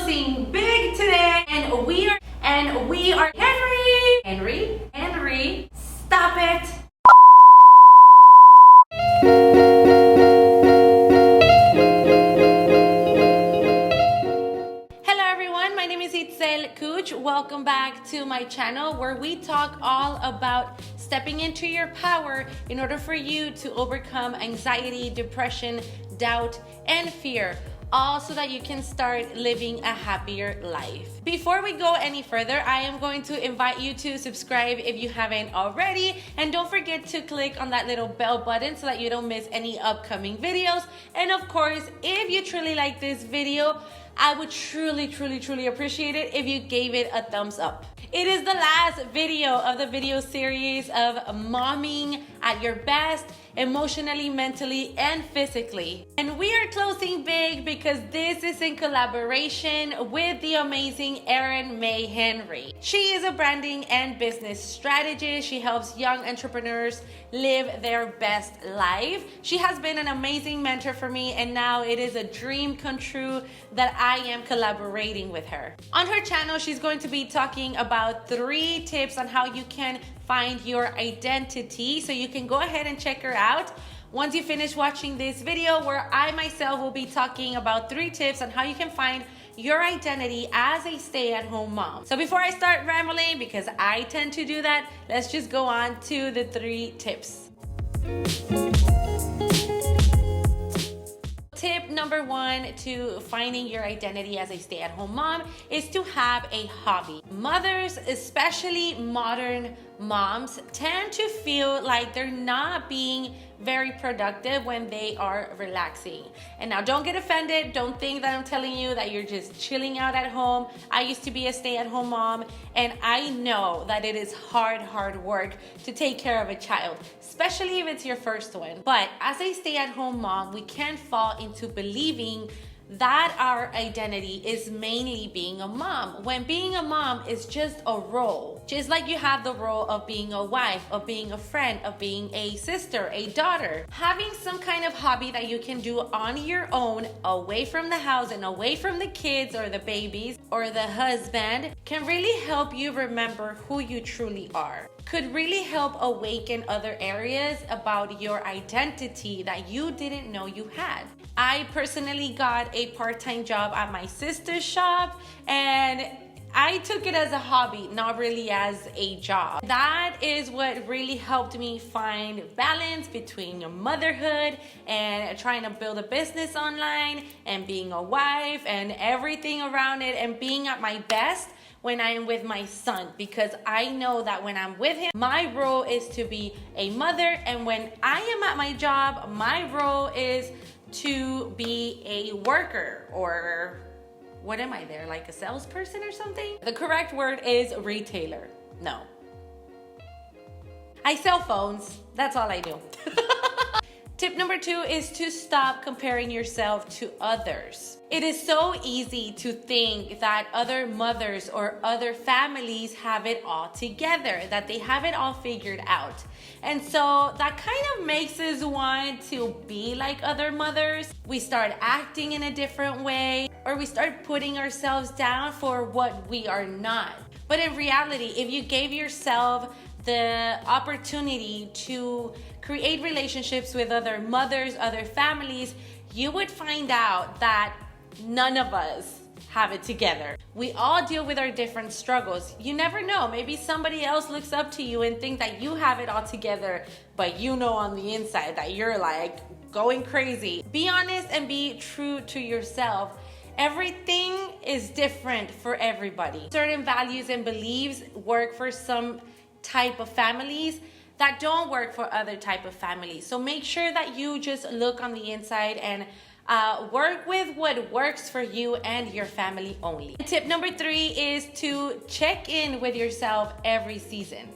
closing big today, and we are Henry, stop it. Hello everyone, my name is Itzel. Welcome back to my channel where we talk all about stepping into your power in order for you to overcome anxiety, depression, doubt, and fear, all so that you can start living a happier life. Before we go any further, I am going to invite you to subscribe if you haven't already, and don't forget to click on that little bell button so that you don't miss any upcoming videos. And of course, if you truly like this video, I would truly appreciate it if you gave it a thumbs up. It is the last video of the video series of momming at your best, emotionally, mentally, and physically. And we are closing big because this is in collaboration with the amazing Erin May Henry. She is a branding and business strategist. She helps young entrepreneurs live their best life. She has been an amazing mentor for me, and now it is a dream come true that I am collaborating with her. On her channel, she's going to be talking about 3 tips on how you can find your identity, so you can go ahead and check her out once you finish watching this video, where I myself will be talking about 3 tips on how you can find your identity as a stay-at-home mom. So before I start rambling, because I tend to do that, let's just go on to the 3 tips. Tip number 1 to finding your identity as a stay-at-home mom is to have a hobby. Mothers, especially modern moms, tend to feel like they're not being very productive when they are relaxing. And now don't get offended. Don't think that I'm telling you that you're just chilling out at home. I used to be a stay-at-home mom, and I know that it is hard work to take care of a child, especially if it's your first one. But as a stay-at-home mom, we can fall into believing that our identity is mainly being a mom, when being a mom is just a role. Just like you have the role of being a wife, of being a friend, of being a sister, a daughter. Having some kind of hobby that you can do on your own, away from the house and away from the kids or the babies or the husband, can really help you remember who you truly are. Could really help awaken other areas about your identity that you didn't know you had. I personally got a part-time job at my sister's shop, and I took it as a hobby, not really as a job. That is what really helped me find balance between motherhood and trying to build a business online and being a wife and everything around it, and being at my best when I am with my son, because I know that when I'm with him, my role is to be a mother, and when I am at my job, my role is to be a worker, or what am I there, like a salesperson or something? The correct word is retailer. No. I sell phones, that's all I do. Tip number 2 is to stop comparing yourself to others. It is so easy to think that other mothers or other families have it all together, that they have it all figured out. And so that kind of makes us want to be like other mothers. We start acting in a different way, or we start putting ourselves down for what we are not. But in reality, if you gave yourself the opportunity to create relationships with other mothers, other families, you would find out that none of us have it together. We all deal with our different struggles. You never know, maybe somebody else looks up to you and think that you have it all together, but you know on the inside that you're like going crazy. Be honest and be true to yourself. Everything is different for everybody. Certain values and beliefs work for some type of families that don't work for other type of families. So make sure that you just look on the inside and work with what works for you and your family only. Tip number 3 is to check in with yourself every season.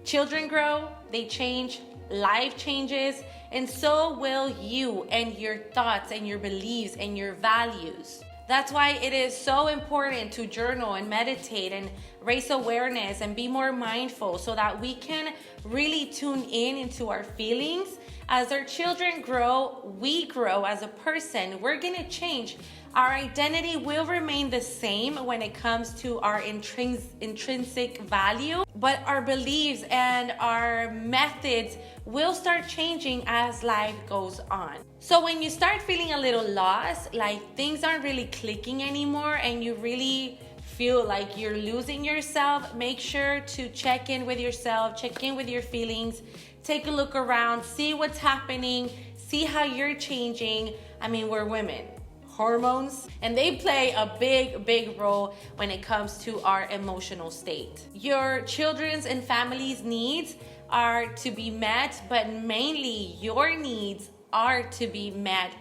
Children grow, they change, life changes, and so will you and your thoughts and your beliefs and your values. That's why it is so important to journal and meditate and raise awareness and be more mindful so that we can really tune in into our feelings. As our children grow, we grow as a person. We're gonna change. Our identity will remain the same when it comes to our intrinsic value, but our beliefs and our methods will start changing as life goes on. So when you start feeling a little lost, like things aren't really clicking anymore and you really feel like you're losing yourself, make sure to check in with yourself, check in with your feelings, take a look around, see what's happening, see how you're changing. I mean, we're women. Hormones, and they play a big role when it comes to our emotional state. Your children's and family's needs are to be met, but mainly your needs are to be met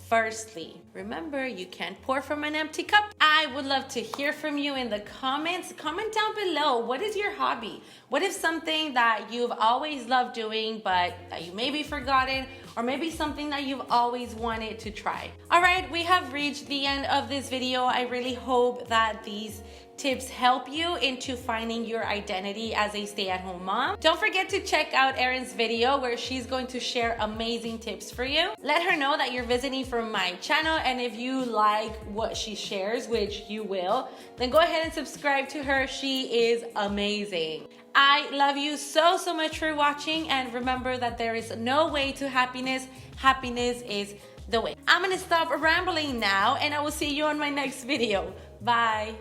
firstly. Remember, you can't pour from an empty cup. I would love to hear from you in the comments. Comment down below. What is your hobby? What is something that you've always loved doing, but that you maybe forgotten, or maybe something that you've always wanted to try? All right, we have reached the end of this video. I really hope that these tips help you into finding your identity as a stay-at-home mom. Don't forget to check out Erin's video where she's going to share amazing tips for you. Let her know that you're visiting from my channel, and if you like what she shares, which you will, then go ahead and subscribe to her. She is amazing. I love you so much for watching, and remember that there is no way to happiness. Happiness is the way. I'm gonna stop rambling now, and I will see you on my next video. Bye.